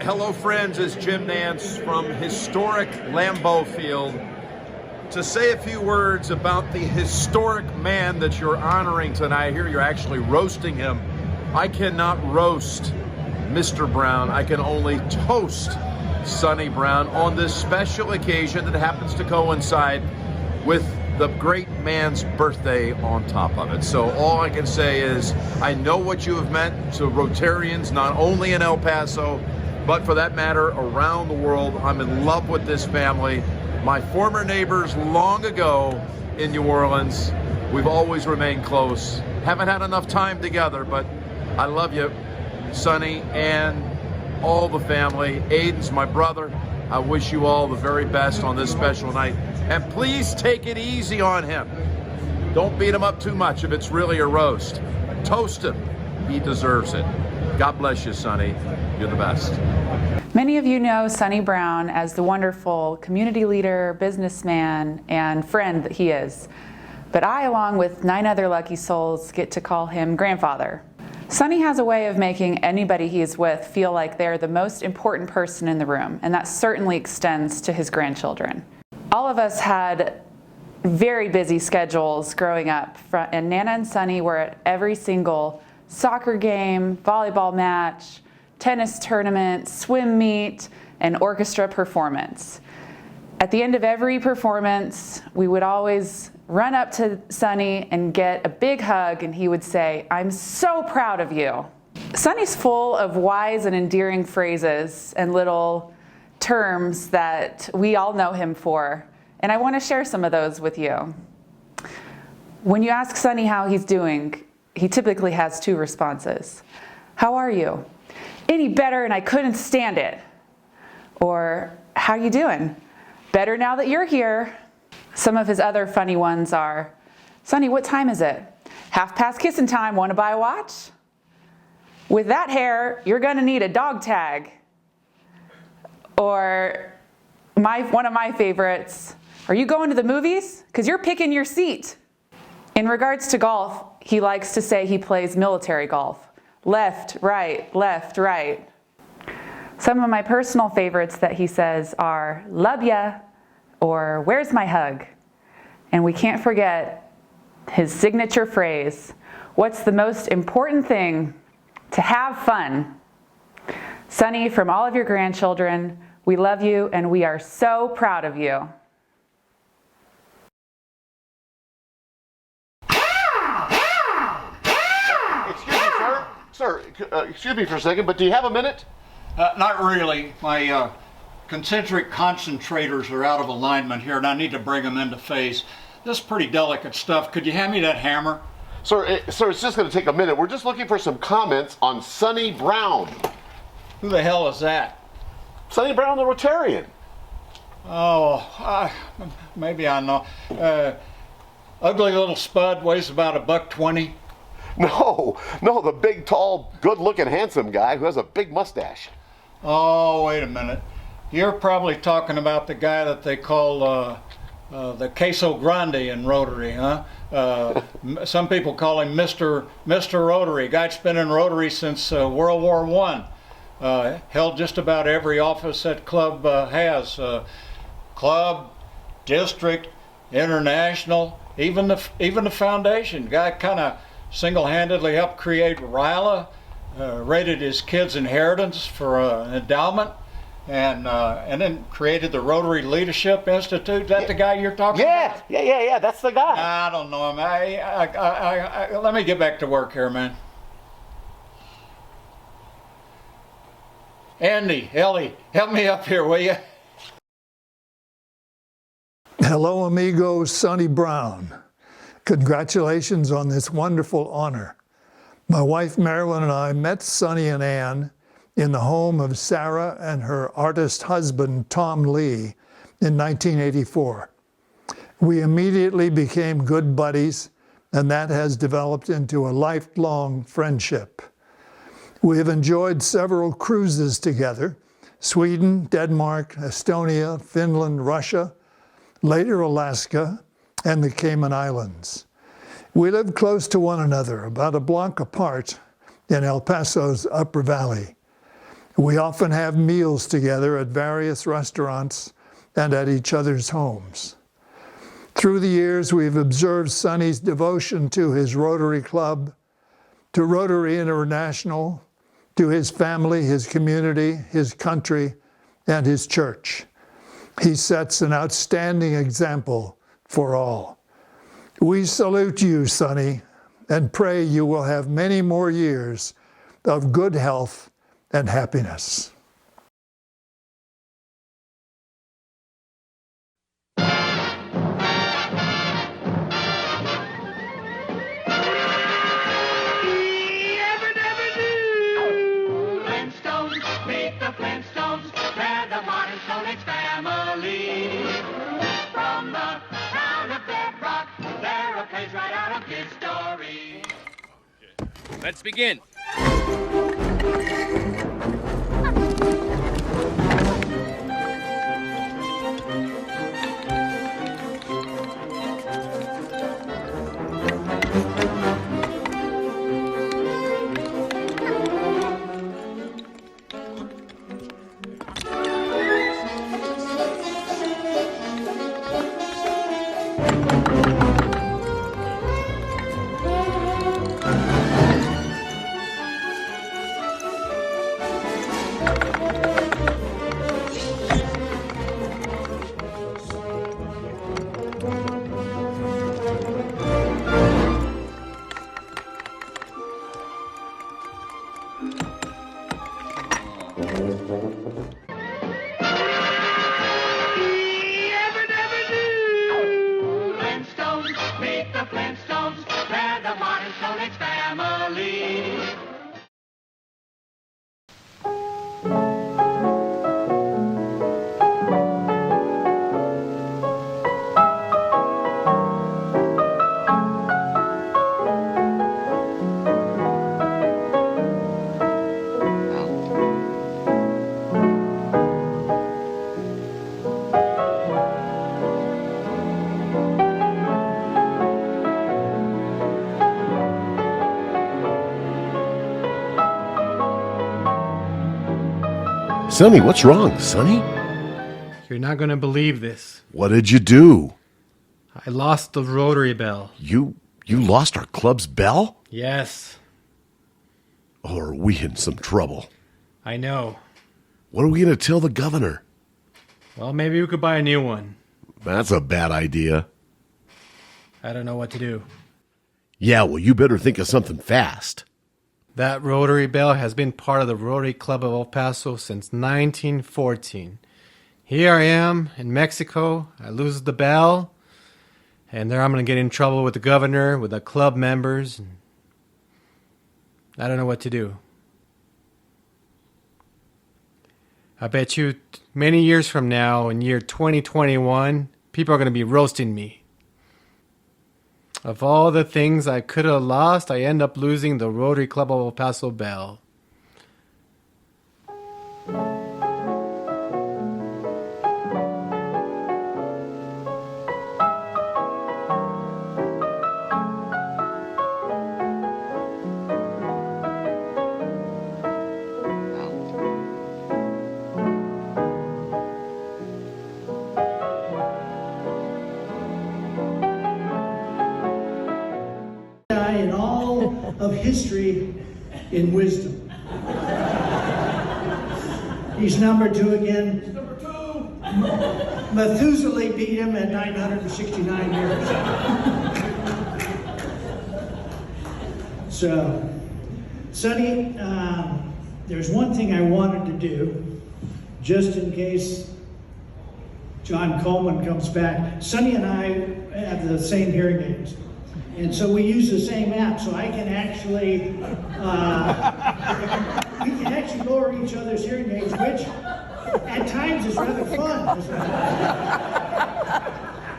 Hello friends, it's Jim Nance from historic Lambeau Field to say a few words about the historic man that you're honoring tonight. I hear you're actually roasting him. I cannot roast Mr. Brown. I can only toast Sonny Brown on this special occasion that happens to coincide with the great man's birthday on top of it. So all I can say is I know what you have meant to Rotarians, not only in El Paso, but for that matter, around the world. I'm in love with this family. My former neighbors long ago in New Orleans, we've always remained close. Haven't had enough time together, but I love you, Sonny, and all the family. Aiden's my brother. I wish you all the very best on this special night. And please take it easy on him. Don't beat him up too much if it's really a roast. Toast him. He deserves it. God bless you, Sonny. You're the best. Many of you know Sonny Brown as the wonderful community leader, businessman, and friend that he is. But I, along with 9 other lucky souls, get to call him grandfather. Sonny has a way of making anybody he is with feel like they're the most important person in the room, and that certainly extends to his grandchildren. All of us had very busy schedules growing up, and Nana and Sonny were at every single soccer game, volleyball match, tennis tournament, swim meet, and orchestra performance. At the end of every performance, we would always run up to Sonny and get a big hug, and he would say, "I'm so proud of you." Sonny's full of wise and endearing phrases and little terms that we all know him for, and I want to share some of those with you. When you ask Sonny how he's doing, he typically has 2 responses. How are you? Any better and I couldn't stand it. Or, how you doing? Better now that you're here. Some of his other funny ones are, Sonny, what time is it? 1/2 kissing time, want to buy a watch? With that hair, you're gonna need a dog tag. Or, one of my favorites, are you going to the movies? 'Cause you're picking your seat. In regards to golf, he likes to say he plays military golf. Left, right, left, right. Some of my personal favorites that he says are, love ya, or where's my hug? And we can't forget his signature phrase, what's the most important thing? To have fun. Sonny, from all of your grandchildren, we love you and we are so proud of you. Sir, excuse me for a second, but do you have a minute? Not really. My concentric concentrators are out of alignment here, and I need to bring them into phase. This is pretty delicate stuff. Could you hand me that hammer? Sir, it's just going to take a minute. We're just looking for some comments on Sonny Brown. Who the hell is that? Sonny Brown, the Rotarian. Oh, maybe I know. Ugly little spud, weighs about $1.20. No, the big, tall, good-looking, handsome guy who has a big mustache. Oh, wait a minute. You're probably talking about the guy that they call the Queso Grande in Rotary, huh? Some people call him Mr. Rotary. Guy's been in Rotary since World War I. Held just about every office that club has. Club, district, international, even the foundation. Guy kind of single-handedly helped create RILA, rated his kids' inheritance for an endowment, and then created the Rotary Leadership Institute. Is that the guy you're talking about? Yeah, that's the guy. I don't know him. Let me get back to work here, man. Andy, Ellie, help me up here, will you? Hello, amigo, Sonny Brown. Congratulations on this wonderful honor. My wife Marilyn and I met Sonny and Ann in the home of Sarah and her artist husband Tom Lee in 1984. We immediately became good buddies, and that has developed into a lifelong friendship. We have enjoyed several cruises together: Sweden, Denmark, Estonia, Finland, Russia, later Alaska, and the Cayman Islands. We lived close to one another, about a block apart in El Paso's Upper Valley. We often have meals together at various restaurants and at each other's homes. Through the years, we've observed Sonny's devotion to his Rotary Club, to Rotary International, to his family, his community, his country, and his church. He sets an outstanding example for all. We salute you, Sonny, and pray you will have many more years of good health and happiness. Let's begin. Sonny, what's wrong, Sonny? You're not going to believe this. What did you do? I lost the Rotary bell. You lost our club's bell? Yes, Oh, are we in some trouble? I know. What are we going to tell the governor? Well, maybe we could buy a new one. That's a bad idea. I don't know what to do. Yeah, well, you better think of something fast. That Rotary bell has been part of the Rotary Club of El Paso since 1914. Here I am in Mexico. I lose the bell. And there I'm going to get in trouble with the governor, with the club members. I don't know what to do. I bet you many years from now, in year 2021, people are going to be roasting me. Of all the things I could have lost, I end up losing the Rotary Club of El Paso bell. In all of history in wisdom. He's number 2 again. Number 2. Methuselah beat him at 969 years. So, Sonny, there's one thing I wanted to do, just in case John Coleman comes back. Sonny and I have the same hearing aids. And so we use the same app, so I can actually, we can actually lower each other's hearing aids, which at times is rather fun.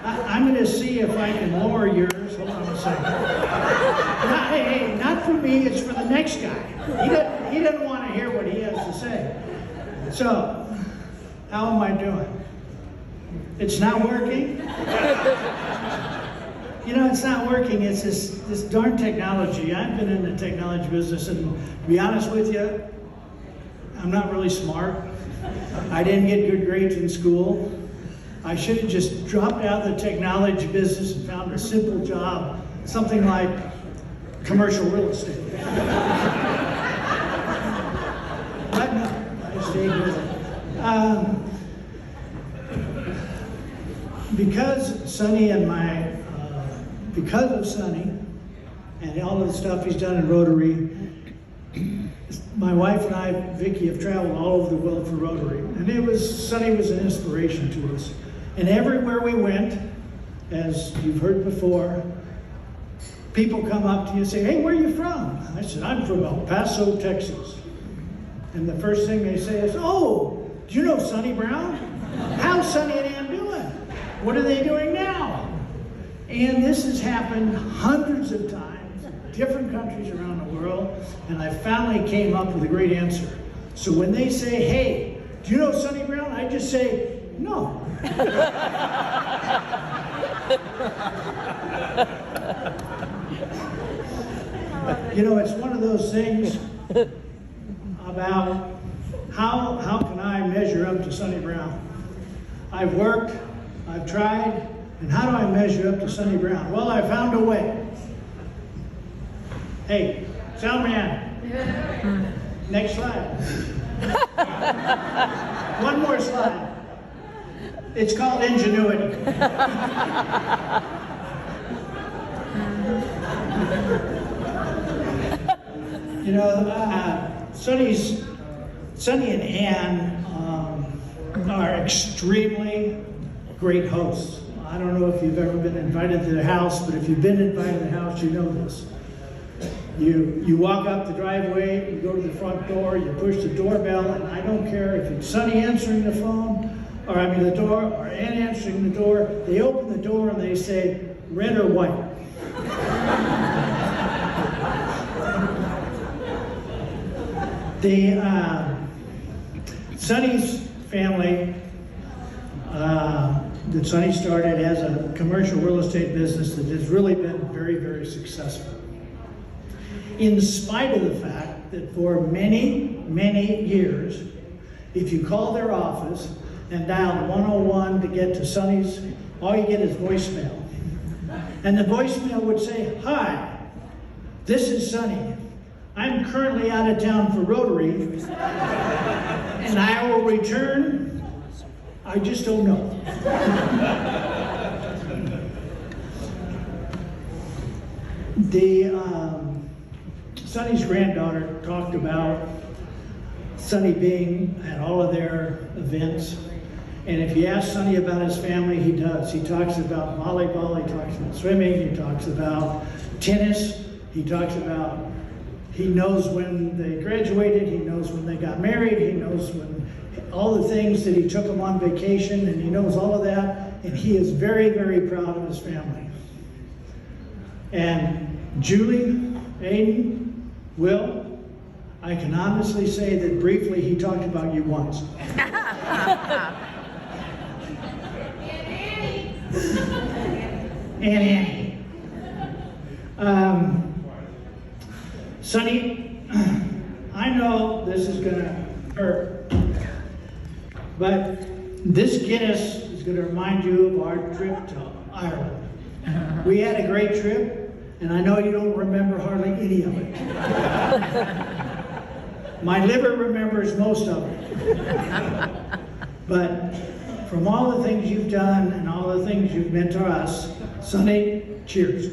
I'm going to see if I can lower yours. Hold on a second. Not for me, it's for the next guy. He doesn't want to hear what he has to say. So, how am I doing? It's not working? You know, it's not working. It's this darn technology. I've been in the technology business, and to be honest with you, I'm not really smart. I didn't get good grades in school. I should have just dropped out of the technology business and found a simple job, something like commercial real estate. But no, I stayed with it. Because of Sonny and all of the stuff he's done in Rotary, my wife and I, Vicki, have traveled all over the world for Rotary. And Sonny was an inspiration to us. And everywhere we went, as you've heard before, people come up to you and say, hey, where are you from? I said, I'm from El Paso, Texas. And the first thing they say is, oh, do you know Sonny Brown? How's Sonny and Ann doing? What are they doing now? And this has happened hundreds of times, different countries around the world, and I finally came up with a great answer. So when they say, hey, do you know Sonny Brown? I just say, no. You know, it's one of those things about how can I measure up to Sonny Brown? I've worked, I've tried, and how do I measure up to Sonny Brown? Well, I found a way. Hey, sound man. Next slide. One more slide. It's called ingenuity. You know, Sonny and Ann are extremely great hosts. I don't know if you've ever been invited to the house, but if you've been invited to the house, you know this. You walk up the driveway, you go to the front door, you push the doorbell, and I don't care if it's Sonny answering the phone, the door, or Ann answering the door, they open the door and they say, red or white? Sonny's family, that Sonny started as a commercial real estate business that has really been very, very successful. In spite of the fact that for many, many years, if you call their office and dial 101 to get to Sonny's, all you get is voicemail. And the voicemail would say, hi, this is Sonny. I'm currently out of town for Rotary, and I will return. I just don't know. Sonny's granddaughter talked about Sonny being at all of their events. And if you ask Sonny about his family, he does. He talks about volleyball, he talks about swimming, he talks about tennis, he talks about, he knows when they graduated, he knows when they got married, he knows when all the things that he took them on vacation, and he knows all of that, and he is very, very proud of his family. And Julie, Aiden, Will, I can honestly say that briefly he talked about you once. And Annie. Sonny, I know this is going to hurt, but this Guinness is going to remind you of our trip to Ireland. We had a great trip, and I know you don't remember hardly any of it. My liver remembers most of it. But from all the things you've done and all the things you've meant to us, Sonny, cheers.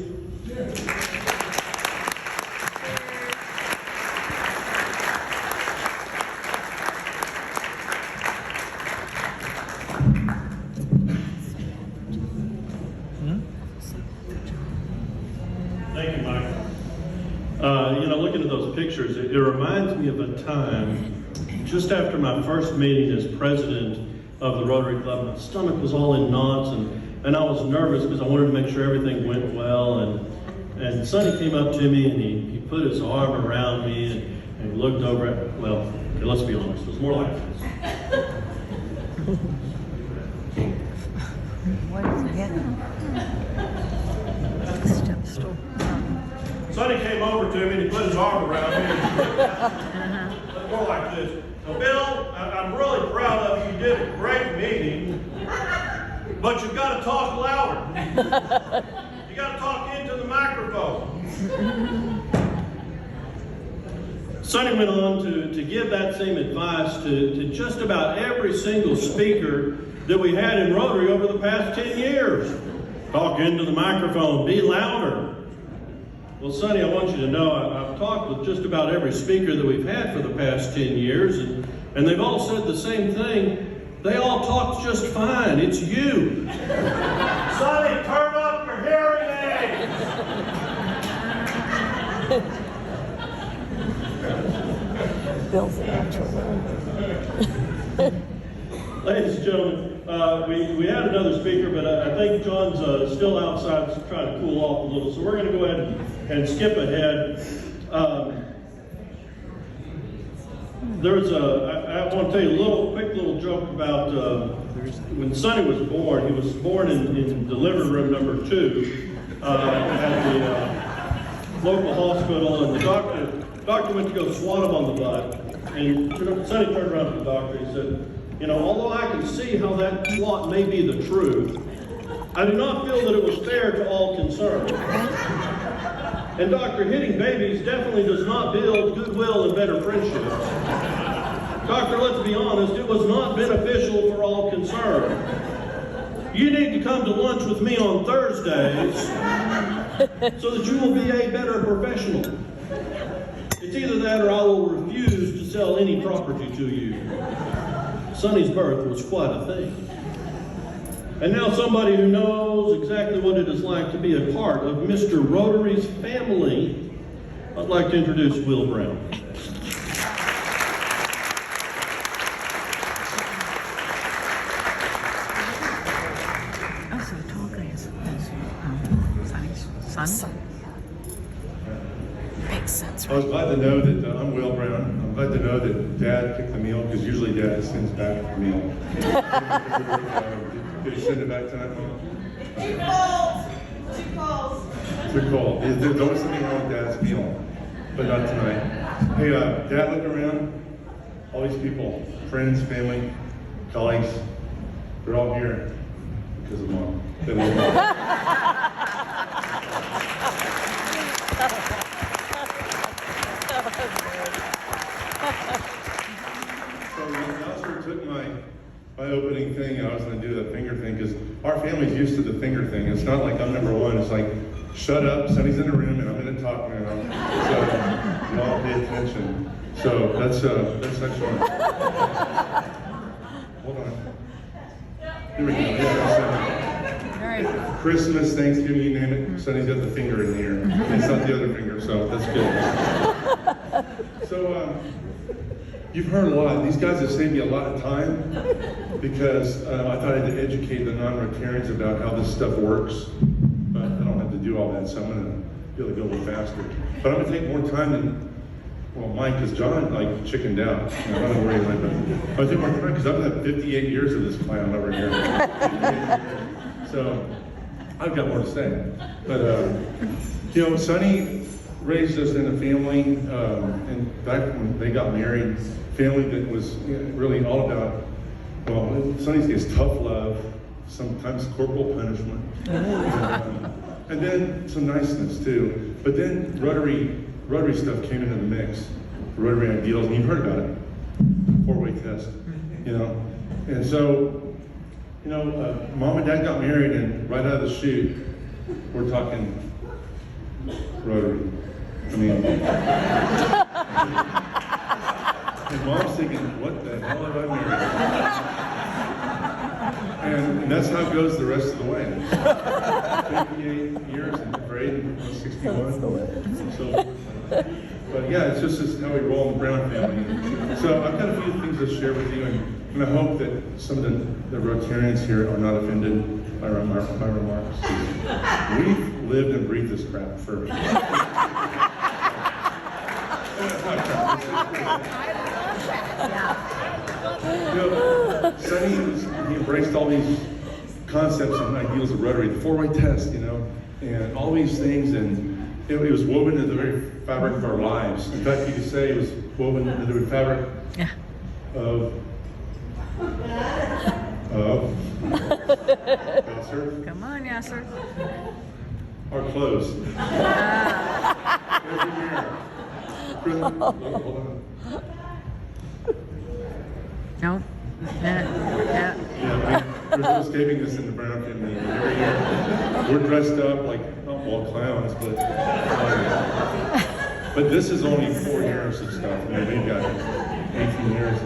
Thank you, Mike. Looking at those pictures, it reminds me of a time just after my first meeting as president of the Rotary Club. My stomach was all in knots, and I was nervous because I wanted to make sure everything went well. And Sonny came up to me and he put his arm around me and looked over at, well, okay, let's be honest, it was more like this. What is it getting? Sonny came over to me and he put his arm around me. more like this. So Bill, I'm really proud of you. You did a great meeting, but you've got to talk louder. You got to talk into the microphone. Sonny went on to give that same advice to just about every single speaker that we had in Rotary over the past 10 years. Talk into the microphone, be louder. Well, Sonny, I want you to know I've talked with just about every speaker that we've had for the past 10 years, and they've all said the same thing. They all talked just fine. It's you. Sonny, turn up your hearing aids. Bill's an actual Ladies and gentlemen, we had another speaker, but I think John's still outside trying to cool off a little, so we're going to go ahead and skip ahead. I want to tell you a quick little joke about when Sonny was born. He was born in delivery room number 2 at the local hospital, and the doctor went to go swat him on the butt, and Sonny turned around to the doctor and said, you know, although I can see how that swat may be the truth, I do not feel that it was fair to all concerned. And doctor, hitting babies definitely does not build goodwill and better friendships. Doctor, let's be honest, it was not beneficial for all concerned. You need to come to lunch with me on Thursdays so that you will be a better professional. It's either that or I will refuse to sell any property to you. Sonny's birth was quite a thing. And now somebody who knows exactly what it is like to be a part of Mr. Rotary's family, I'd like to introduce Will Brown. son. Makes sense, I was glad to know that I'm Will Brown. I'm glad to know that Dad picked the meal, because usually Dad sends back the meal. Did he send it back tonight, Mom? Too cold. There's always something wrong with Dad's meal, but not tonight. Hey, Dad, look around. All these people, friends, family, colleagues, they're all here because of Mom. They love Mom. So when Alistair took my opening thing, I was going to do the finger thing, because our family's used to the finger thing. It's not like I'm number one. It's like, shut up, Sonny's in the room, and I'm going to talk now. So you all pay attention. So that's excellent. Hold on. Here we go. Yeah, Christmas, Thanksgiving, you name it. Sonny's got the finger in the air. It's not the other finger, so that's good. So you've heard a lot. These guys have saved me a lot of time, because I thought I had to educate the non-Rotarians about how this stuff works, but I don't have to do all that, so I'm going to be able to go a little faster. But I'm going to take more time than, well, Mike, because John, like, chickened out. I'm not worried about that. I'm going to take more time, because I've had 58 years of this clown over here. So I've got more to say. But, you know, Sonny raised us in a family, and back when they got married, family that was really all about, well, Sonny's case, tough love, sometimes corporal punishment, and then some niceness too. But then Rotary stuff came into the mix, Rotary ideals, and you've heard about it, four-way test, you know. And so, you know, Mom and Dad got married, and right out of the chute, we're talking Rotary. I mean, and Mom's thinking, what the hell have I married? And that's how it goes the rest of the way. 58 years and grade 61. So, but yeah, it's just how we roll in the Brown family. So I've got a few things to share with you, and I hope that some of the Rotarians here are not offended by my remarks. We've lived and breathed this crap for. You know, Sonny, he embraced all these concepts and ideals of Rotary, the four-way test, you know, and all these things, and it was woven into the very fabric of our lives. In fact, you could say it was woven into the fabric of Yasser, Come on, Yasser. our clothes. Every year. Hold on. No. Yeah. Yeah, there's no escaping this in the Brown family. Every year, we're dressed up like, not all clowns, but this is only 4 years of stuff. I mean, we've got 18 years.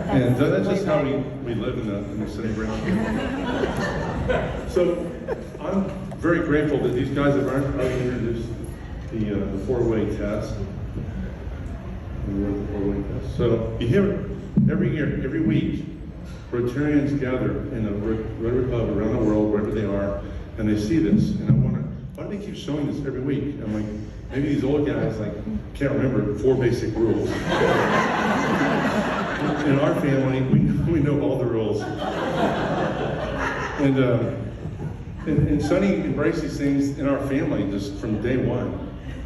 And that's just how we live in the Sonny Brown family. So I'm very grateful that these guys have already introduced the four-way test. So you hear every year, every week, Rotarians gather in a Rotary Club around the world, wherever they are, and they see this. And I wonder, why do they keep showing this every week? I'm like, maybe these old guys can't remember 4 basic rules. In our family, we know all the rules. And Sonny embraced these things in our family just from day one,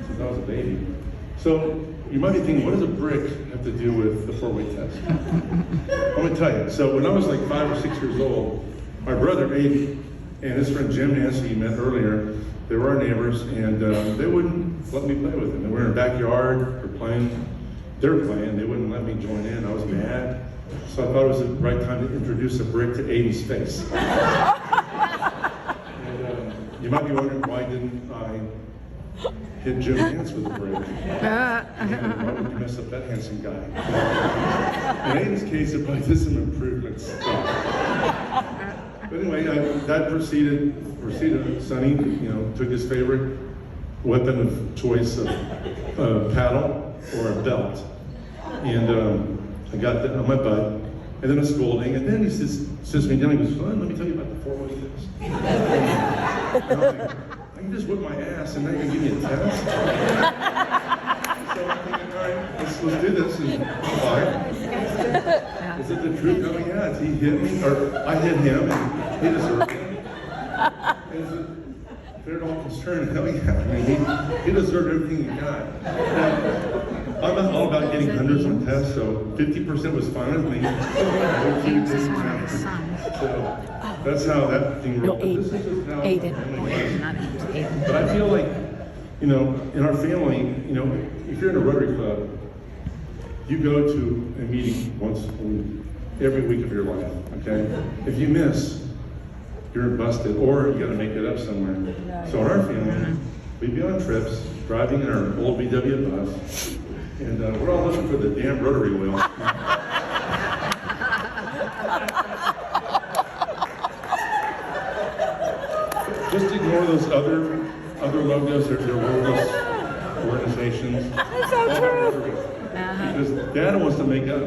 since I was a baby. So you might be thinking, what does a brick have to do with the four-way test? I'm going to tell you. So when I was like 5 or 6 years old, my brother Abe and his friend Jim Nancy you met earlier, they were our neighbors, and they wouldn't let me play with them. They were in the backyard, they're playing. They wouldn't let me join in. I was mad. So I thought it was the right time to introduce a brick to Aiden's face. And you might be wondering, why didn't I hit Jim Nance with a brick? Why would you mess up that handsome guy? In Aiden's case, it probably did some improvements. But anyway, Dad proceeded, Sonny, took his favorite weapon of choice, a paddle or a belt. And I got that on my butt, and then a scolding, and then he sits me down, he goes, "Son, let me tell you about the four-way test." And I'm like, I can just whip my ass and then you can give me a test? So I'm thinking, all right, let's do this. And why? Is it the truth? Oh yeah, he hit me, or I hit him, and he deserved it. Is it fair to all concerned? Hell yeah, I mean, he deserved everything he got. I'm not all about getting hundreds on tests, so 50% was fine with me. So that's how that thing rolled. This is just how But I feel like, in our family, if you're in a Rotary Club, you go to a meeting once a week, every week of your life, okay? If you miss, you're busted, or you gotta make it up somewhere. So in our family, we'd be on trips, driving in our old VW bus, and we're all looking for the damn rotary wheel. Just ignore those other logos, they're worthless organizations. That's so true. Because Dad wants to make up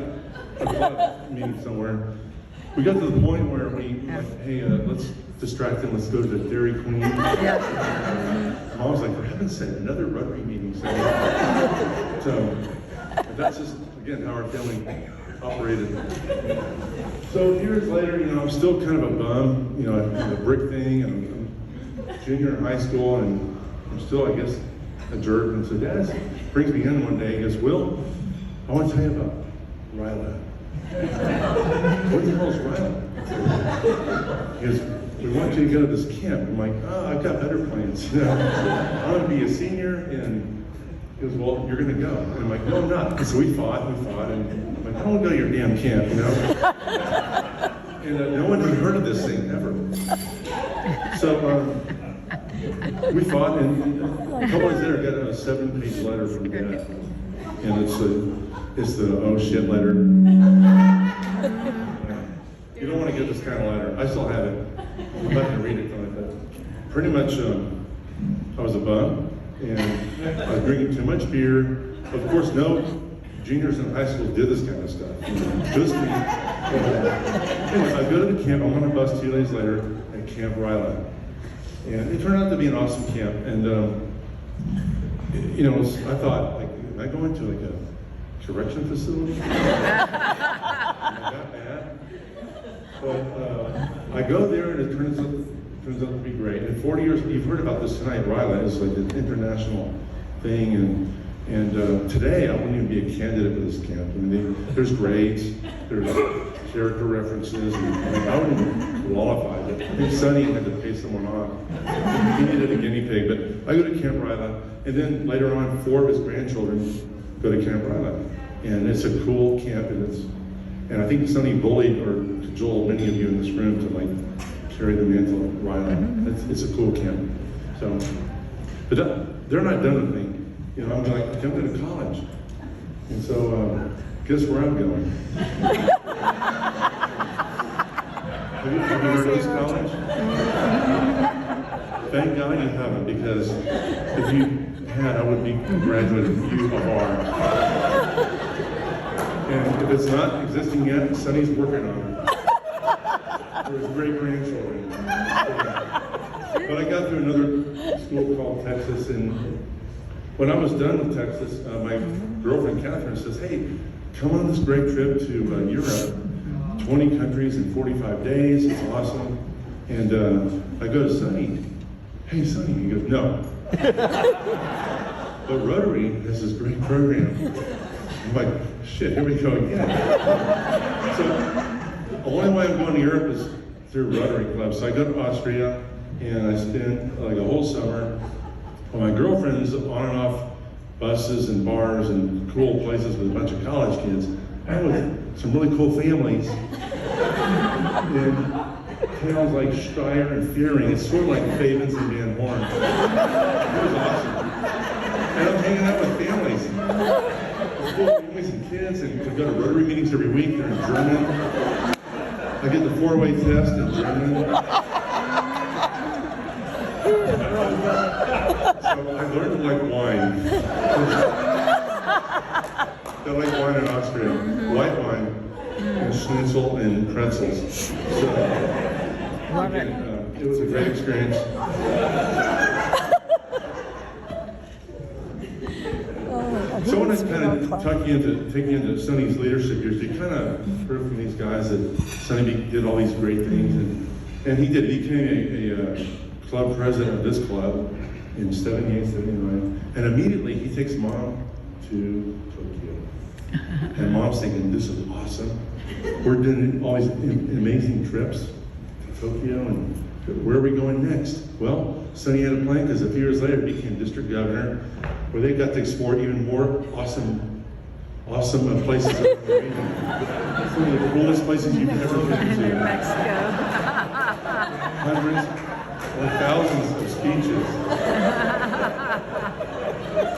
a club meeting somewhere. We got to the point where we, hey, let's distract him, let's go to the Dairy Queen. Mom was like, for heaven's sake, another Rotary meeting. So that's just, again, how our family operated. So years later, I'm still kind of a bum, the brick thing, and I'm junior in high school, and I'm still, I guess, a jerk. And so Dad brings me in one day, he goes, Will, I want to tell you about Ryla. What the hell is Ryla? He goes, we want you to go to this camp. I'm like, I've got better plans. I'm going to be a senior, and he goes, well, you're going to go. And I'm like, no, I'm not. So we fought, and I'm like, I don't want to go to your damn camp, And no one had heard of this thing, ever. So we fought, and a couple days later, I got a 7-page letter from Dad. And it's the oh shit letter. You don't want to get this kind of letter. I still have it. I'm not going to read it tonight, but pretty much I was a bum, and I was drinking too much beer. Of course, no juniors in high school did this kind of stuff. Just me. Anyway, I go to the camp. I'm on a bus 2 days later at Camp Ryla. And it turned out to be an awesome camp. And, I thought, am I going to a correction facility? Am I that bad? But I go there, and it turns out to be great. And 40 years, you've heard about this tonight, Ryla is like an international thing, And today, I wouldn't even be a candidate for this camp. I mean, there's grades, there's character references, and I wouldn't even qualify. But I think Sonny had to pay someone off. He needed a guinea pig. But I go to Camp Ryla, and then later on, 4 of his grandchildren go to Camp Ryla. And it's a cool camp, and I think Sonny bullied or cajoled many of you in this room to like carry the mantle of Ryla. It's a cool camp. So, but they're not done with me. You know, I'm like, I'm going to college. And so, guess where I'm going? Have you heard of this college? Thank God you haven't, because if you had, I would be graduating from U of R. And if it's not existing yet, Sonny's working on it. For his great-grandchildren. But I got through another school called Texas, and when I was done with Texas, my girlfriend Catherine says, hey, come on this great trip to Europe, 20 countries in 45 days, it's awesome. And I go to Sonny, hey Sonny, he goes, no. But Rotary has this great program. I'm like, shit, here we go again. So the only way I'm going to Europe is through Rotary Club. So I go to Austria, and I spend like a whole summer. Well, my girlfriend's on and off buses and bars and cool places with a bunch of college kids. I'm with some really cool families in towns like Steyr and Fearing. It's sort of like Favens and Van Horn. It was awesome. And I'm hanging out with families. Cool families and kids, and we go to Rotary meetings every week. They're in German. I get the 4-way test in German. So I learned to like wine. I like wine in Austria. White wine, and schnitzel and pretzels. So, Love it. It was a great experience. So when I kind of take you into Sonny's leadership years, you kind of heard from these guys that Sonny did all these great things, and he did. He became a club president of this club in 78, 79, and immediately he takes Mom to Tokyo. And Mom's thinking, this is awesome. We're doing all these amazing trips to Tokyo, and where are we going next? Well, Sonny had a plan, because a few years later he became district governor, where they got to explore even more awesome places around the region. Some of the coolest places you've ever been to. Mexico. Hundreds or thousands of speeches.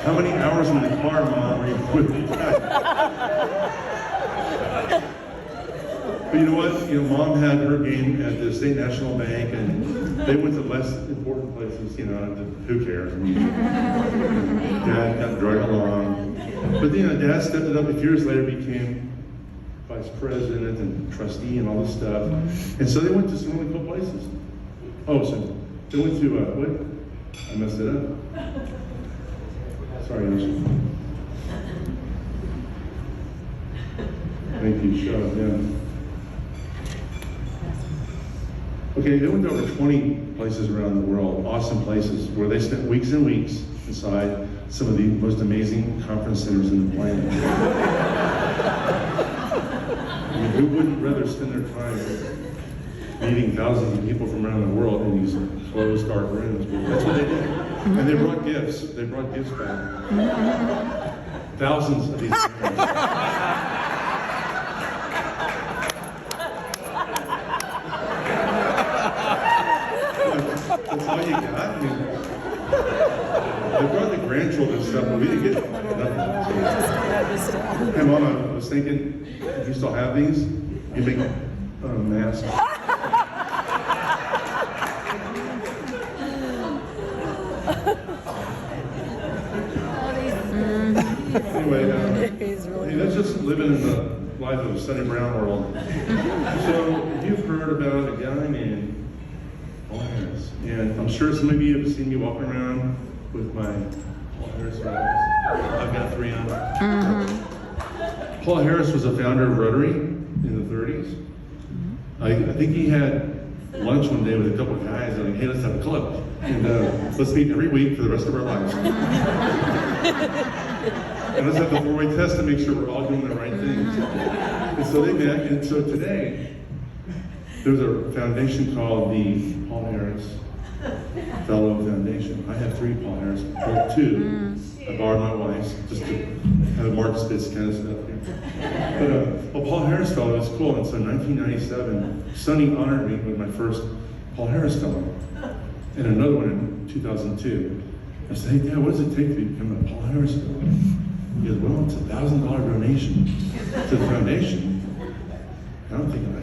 How many hours in the car, Mom, were you with me? But you know what? You know, Mom had her game at the State National Bank, and they went to less important places. You know, who cares? Dad got dragged along, but you know, Dad stepped it up. A few years later, became vice president and trustee and all this stuff. And so they went to some really cool places. Oh, so they went to what? I messed it up. Sorry, Ashley. Thank you, shut up, yeah. Okay, they went to over 20 places around the world, awesome places, where they spent weeks and weeks inside some of the most amazing conference centers in the planet. I mean, who wouldn't rather spend their time meeting thousands of people from around the world in these closed, dark rooms? But that's what they did. And they brought gifts. They brought gifts back. Thousands of these things. That's all you got. I mean, they brought the grandchildren stuff, but we didn't get nothing. Hey, Mom, I was thinking, if you still have these, you make a mask. Anyway, that's just living in the life of Sonny Brown world. So you've heard about a guy named Paul Harris, and I'm sure some of you have seen me walking around with my Paul Harris medals. I've got 3 on. Mm-hmm. Paul Harris was a founder of Rotary in the 30s. I think he had lunch one day with a couple of guys, and like, hey, let's have a club, and let's meet every week for the rest of our lives. And let's have the 4-way test to make sure we're all doing the right things. And so they met, and so today, there's a foundation called the Paul Harris Fellow Foundation. I have 3 Paul Harris, well, 2. I borrowed my wife's just to have a Mark Spitz kind of stuff here. But Paul Harris Fellow is cool, and so in 1997, Sonny honored me with my first Paul Harris Fellow, and another one in 2002. I said, hey Dad, what does it take to become a Paul Harris Fellow? He goes, well, it's a $1,000 donation to the foundation. And I'm thinking, I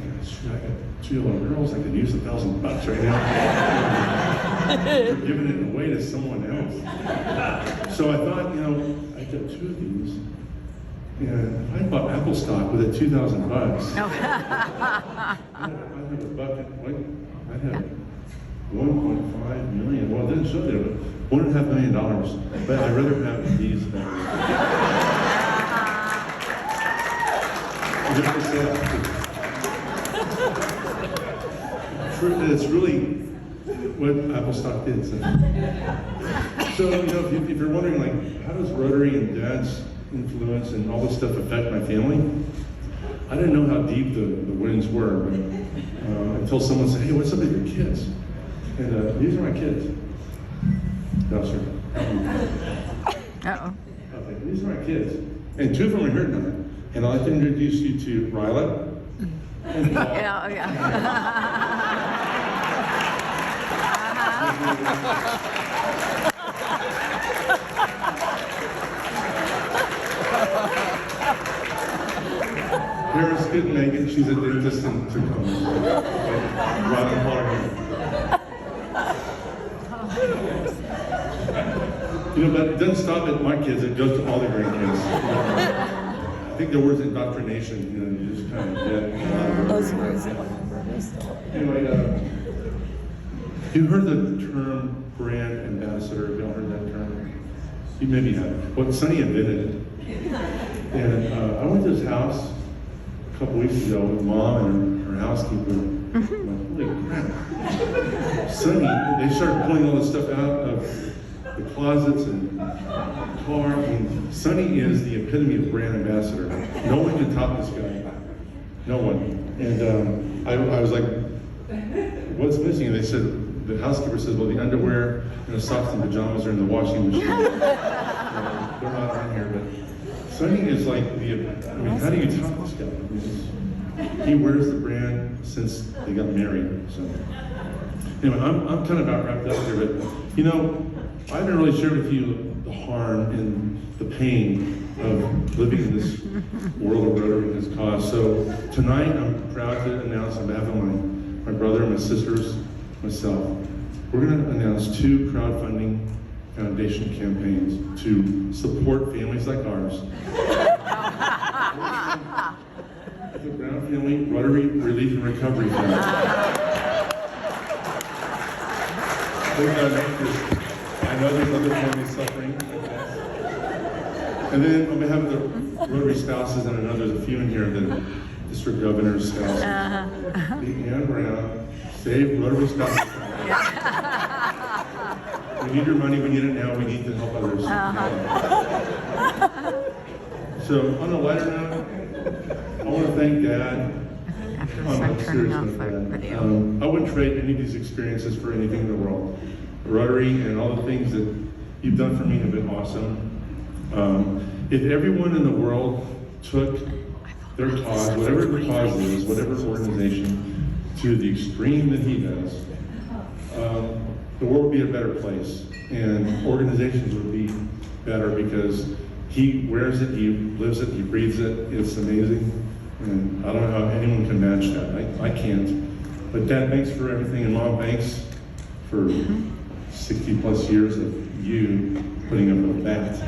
got 2 little girls, I could use $1,000 right now. They're giving it away to someone else. So I thought, I got 2 of these. And I bought Apple stock with it $2,000. I have a bucket, I have 1.5 million. Well, it didn't show there, but $1.5 million. But I'd rather have these than it's really what Apple stock did. So if you're wondering, like, how does Rotary and Dad's influence and all this stuff affect my family? I didn't know how deep the winds were, but until someone said, hey, what's up with your kids? And these are my kids. No, sir. Uh-oh. Okay, these are my kids. And 2 of them are here tonight. And I'd like to introduce you to Ryla and Paul. Paris couldn't make it. She's a dentist in Tacoma. Ryla and Paul are here. But it doesn't stop at my kids, it goes to all the grandkids. I think the word's indoctrination, you just kind of Those words. Anyway, you heard the term brand ambassador, have y'all heard that term? You maybe have. Well, Sonny invented it. And I went to his house a couple weeks ago with Mom and her housekeeper. I'm like, holy crap. Sonny, they started pulling all this stuff out of the closets and car. I mean, Sonny is the epitome of brand ambassador. No one can top this guy. No one. And I was like, what's missing? And they said, the housekeeper says, well, the underwear and the socks and pajamas are in the washing machine. They're not on here, but Sonny is like how do you top this guy? He wears the brand since they got married. So anyway, I'm kind of about wrapped up here, but I haven't really shared with you the harm and the pain of living in this world of Rotary has caused. So tonight, I'm proud to announce on behalf of my brother, my sisters, myself, we're going to announce 2 crowdfunding foundation campaigns to support families like ours. The Brown Family Rotary Relief and Recovery Fund. I know there's other families suffering. And then on behalf of the Rotary spouses, and I know there's a few in here that are district governor's spouses. Ann Brown, save Rotary spouses. We need your money, we need it now, we need to help others. So on a lighter note, I want to thank Dad. I'm serious with Dad. I wouldn't trade any of these experiences for anything in the world. Rotary and all the things that you've done for me have been awesome. If everyone in the world took their cause, whatever the cause is, whatever organization, to the extreme that he does, the world would be a better place, and organizations would be better because he wears it, he lives it, he breathes it. It's amazing, and I don't know how anyone can match that. I can't. But Dad, thanks for everything, and Mom, thanks for 60 plus years of you putting up with that.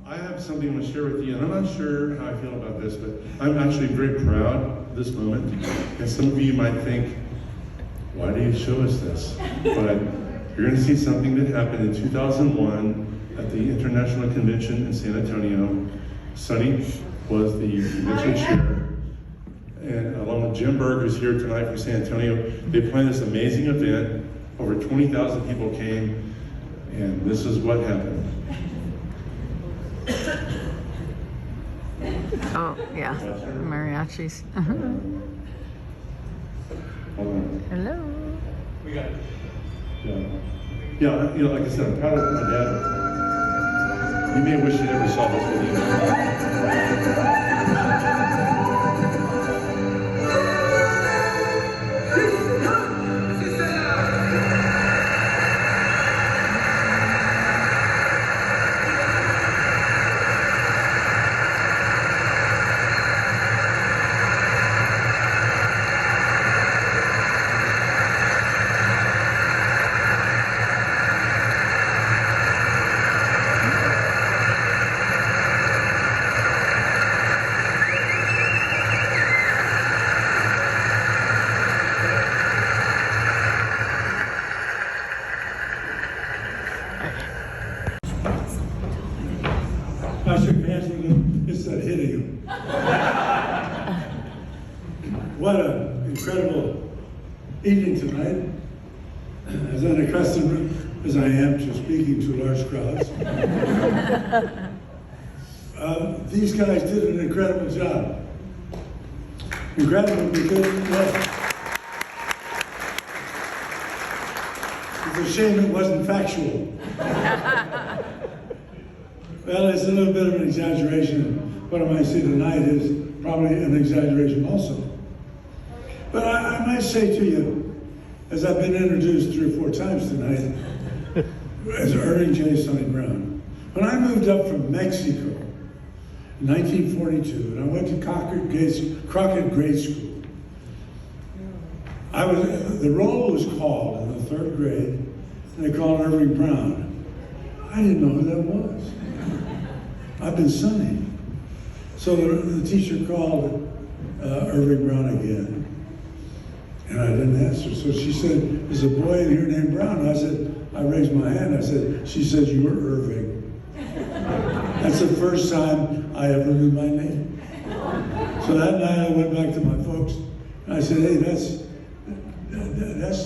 I have something I want to share with you, and I'm not sure how I feel about this, but I'm actually very proud of this moment. And some of you might think, why do you show us this? But you're going to see something that happened in 2001 at the International Convention in San Antonio. Sonny was the convention chair, and along with Jim Berg, who's here tonight from San Antonio, they planned this amazing event. Over 20,000 people came, and this is what happened. Oh, yeah. Mariachis. Hello. We got it. Yeah, you know, like I said, I'm proud of my dad. You may wish you never saw this video. I shook hands with him, instead of hitting him. What an incredible evening tonight. As unaccustomed as I am to speaking to large crowds. These guys did an incredible job. Incredible because it's a shame it wasn't factual. Well, it's a little bit of an exaggeration. What I might say tonight is probably an exaggeration also. But I might say to you, as I've been introduced 3 or 4 times tonight, as Irving J. Sonny Brown, when I moved up from Mexico in 1942, and I went to Crockett Grade School, the roll was called in the 3rd grade, and they called Irving Brown. I didn't know who that was. I've been Sonny. So the teacher called Irving Brown again, and I didn't answer. So she said, "There's a boy in here named Brown." I raised my hand. I said, she said, "You were Irving." That's the first time I ever knew my name. So that night I went back to my folks, and I said, "Hey, that's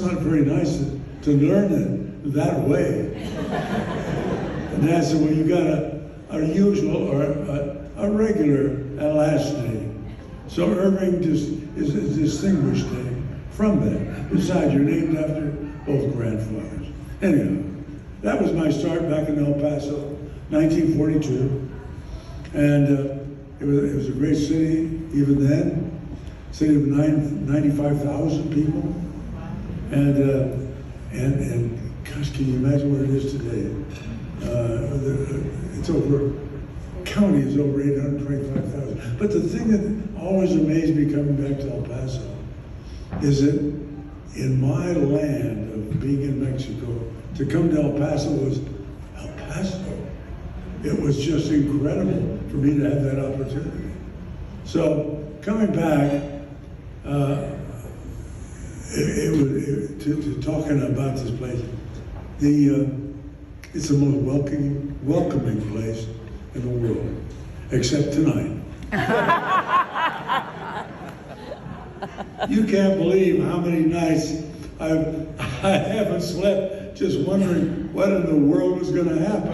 not very nice to learn it that way." And Dad said, "Well, you got a usual or a regular last name. So Irving just is a distinguished name from that. Besides, you're named after both grandfathers." Anyhow, that was my start back in El Paso, 1942. And it was a great city even then. City of 95,000 people. And gosh, can you imagine what it is today? County is over 825,000. But the thing that always amazed me coming back to El Paso is that in my land of being in Mexico, to come to El Paso was El Paso. It was just incredible for me to have that opportunity. So coming back, to talking about this place, it's the most welcoming place in the world, except tonight. You can't believe how many nights I haven't slept just wondering what in the world was going to happen.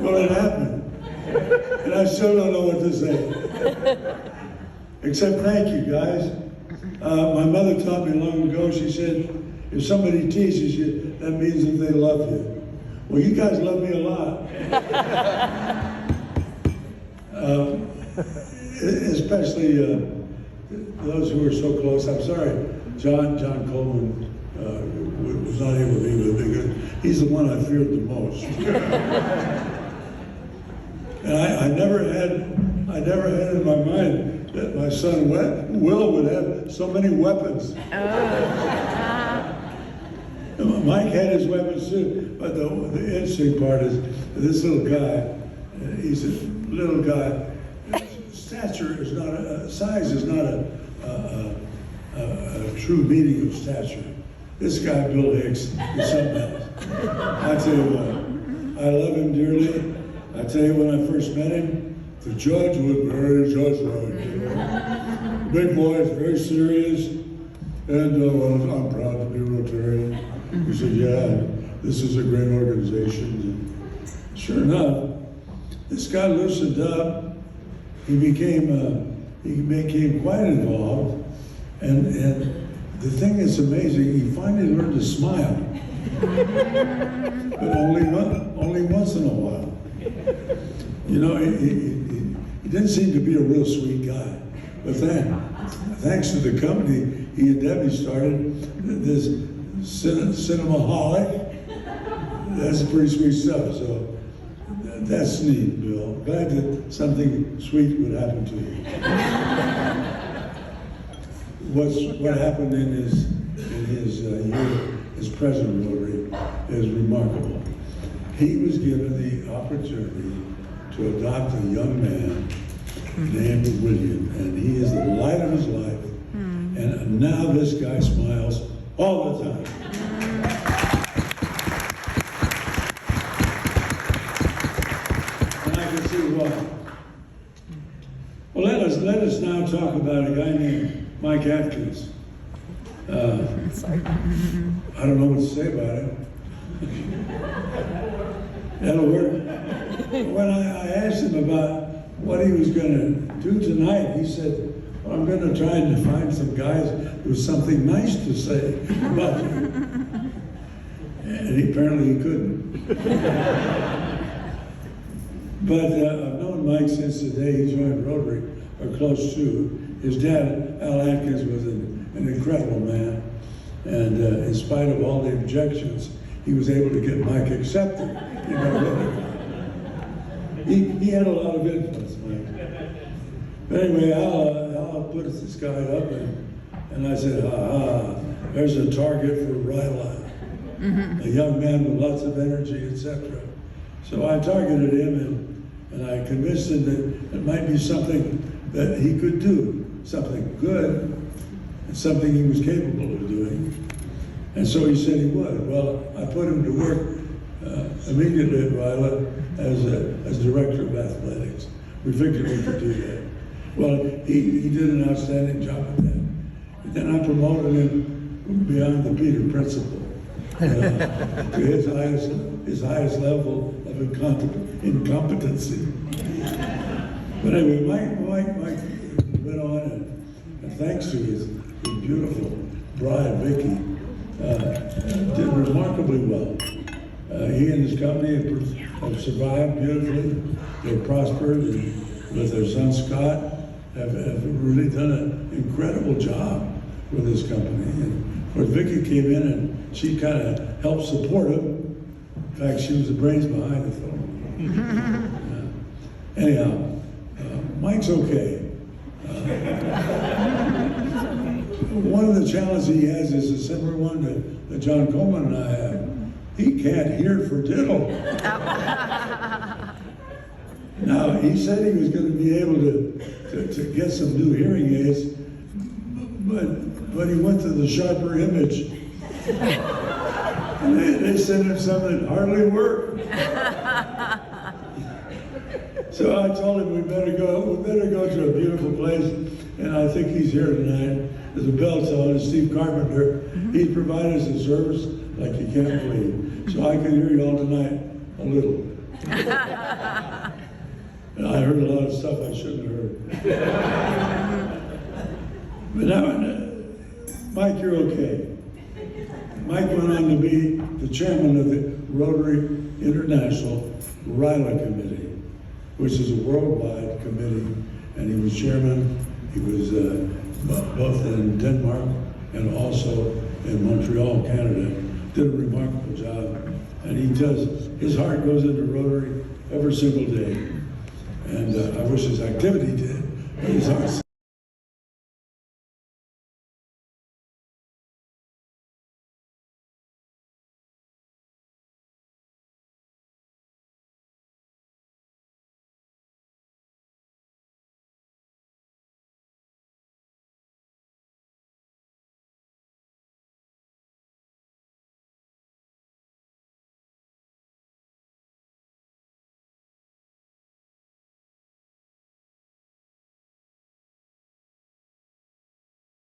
Well, it happened. And I still don't know what to say. Except thank you, guys. My mother taught me long ago, she said, if somebody teases you, that means that they love you. Well, you guys love me a lot. Especially those who are so close. I'm sorry, John Coleman was not able to be with me because he's the one I feared the most. And I never had in my mind that my son Will would have so many weapons. Mike had his weapons too, but the interesting part is this little guy, He's a little guy. Stature is not size is not a true meaning of stature. This guy, Bill Hicks, is something else. I tell you what, I love him dearly. I tell you, when I first met him, the judge was very judge-like. Big voice, very serious, and well, I'm proud to be Rotary. He said, yeah, this is a great organization. And sure enough, this guy loosened up. He became quite involved, and the thing that's amazing, he finally learned to smile, but only once in a while. You know, he didn't seem to be a real sweet guy, but thanks to the company he and Debbie started, this Cinemaholic, that's pretty sweet stuff. So that's neat, Bill. Glad that something sweet would happen to you. What happened in his year as president of Rotary is remarkable. He was given the opportunity to adopt a young man named William, and he is the light of his life. And now this guy smiles all the time. And I can see why. Well, let us now talk about a guy named Mike Atkins. I don't know what to say about him. That'll work. When I asked him about what he was going to do tonight, he said, well, I'm going to try and find some guys with something nice to say about you. And apparently he couldn't. But I've known Mike since the day he joined Rotary, or close to. His dad, Al Atkins, was an incredible man. And in spite of all the objections, he was able to get Mike accepted. You know, he had a lot of influence, Mike. But anyway, Al put this guy up, and I said, there's a target for Ryla, a young man with lots of energy, etc. So I targeted him, and I convinced him that it might be something that he could do, something good, and something he was capable of doing. And so he said he would. Well, I put him to work immediately at Ryla as director of athletics. We figured we could do that. Well, he did an outstanding job at that. And then I promoted him beyond the Peter principle to his highest level of incompetency. But anyway, Mike went on, and thanks to his beautiful bride, Vicky, did remarkably well. He and his company have survived beautifully. They've prospered, and with their son Scott, have really done an incredible job with his company. And of course, Vicky came in and she kind of helped support him. In fact, she was the brains behind the film. Anyhow, Mike's okay. One of the challenges he has is a similar one that John Coleman and I have. He can't hear for diddle. Now, he said he was going to be able to get some new hearing aids, but he went to the Sharper Image. And they sent him some that hardly worked. So I told him we better go to a beautiful place, and I think he's here tonight. There's a bell tone, Steve Carpenter. He provided us a service like you can't believe. So I can hear you all tonight a little. And I heard a lot of stuff I shouldn't have heard. But now, Mike, you're okay. Mike went on to be the chairman of the Rotary International Ryla Committee, which is a worldwide committee, and he was chairman. He was both in Denmark and also in Montreal, Canada. Did a remarkable job, and his heart goes into Rotary every single day. And I wish his activity did, but his heart